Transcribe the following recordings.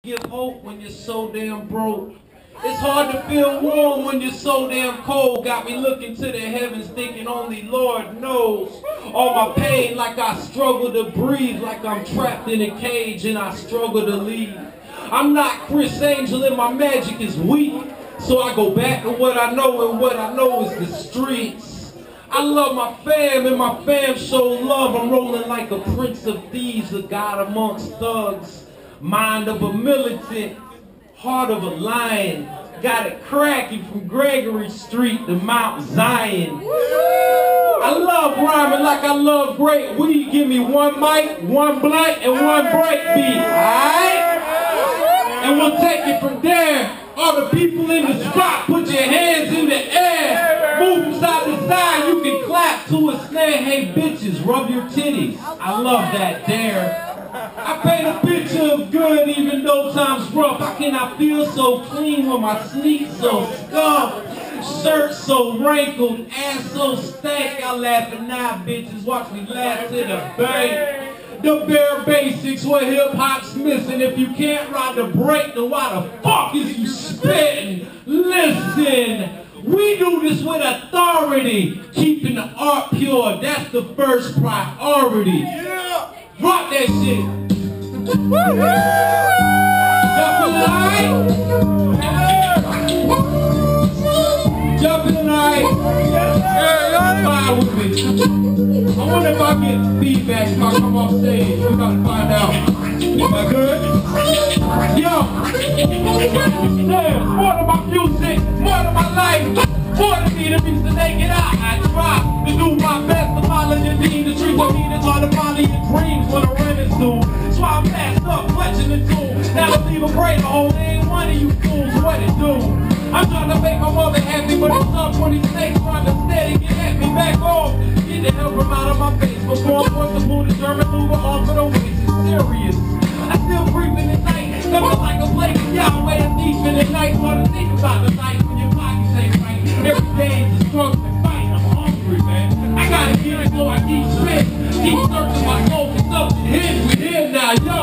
Give hope when you're so damn broke. It's hard to feel warm when you're so damn cold. Got me looking to the heavens thinking only Lord knows. All my pain like I struggle to breathe, like I'm trapped in a cage and I struggle to leave. I'm not Chris Angel and my magic is weak. So I go back to what I know, and what I know is the streets. I love my fam and my fam show love. I'm rolling like a prince of thieves, a god amongst thugs. Mind of a militant, heart of a lion. Got it cracking from Gregory Street to Mount Zion. I love rhyming like I love great weed. Give me one mic, one blunt, and one break beat, alright? And we'll take it from there. All the people in the spot, put your hands in the air. Move from side to side, you can clap to a snare. Hey bitches, rub your titties. I love that there. I paint a picture of good even though time's rough. How can I feel so clean when my sneaks so scuffed? Shirt so wrinkled, ass so stank. I laugh at now, bitches. Watch me laugh to the bank. The bare basics, what hip-hop's missing. If you can't ride the break, then why the fuck is you spitting? Listen, we do this with authority. Keeping the art pure, that's the first priority. Yeah. Rock that shit. Y'all feeling alright? Fire with me. I wonder if I get feedback if I come off stage. We're about to find out. Am I good? Yo! Damn, more than my music, more than my life, more than me to reach the naked eye. I try to do my best to follow your dream. The streets of me, it's hard to follow your dreams when I run into. That's why I'm passed up, clutching the tool. Now I leave a brain hole, ain't one of you fools, what it do? I'm trying to make my mother happy, but it's up 20 snakes trying to steady get at me back off. Get the hell from out of my face before I'm forced to pull the German Luger off of the waist. It's serious. I still creeping at night, never like a plate of Yahweh and deep in the night. Want to think about the night when your pockets ain't right. Every day is a struggle to fight. I'm hungry, man. I gotta get it, so I keep spit. Keep searching my soul for something hidden. We here now, yo.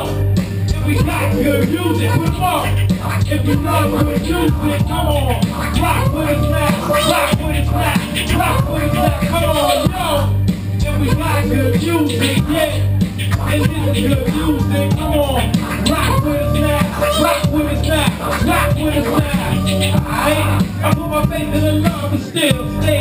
If we got good music, put them on. If you love good music, come on. Rock with it now, rock with it now, rock with it now. Come on, yo. If we got good music, yeah. And this is good music, come on. Rock with us now, rock with us now, rock with us now. I put my faith in the love and still stay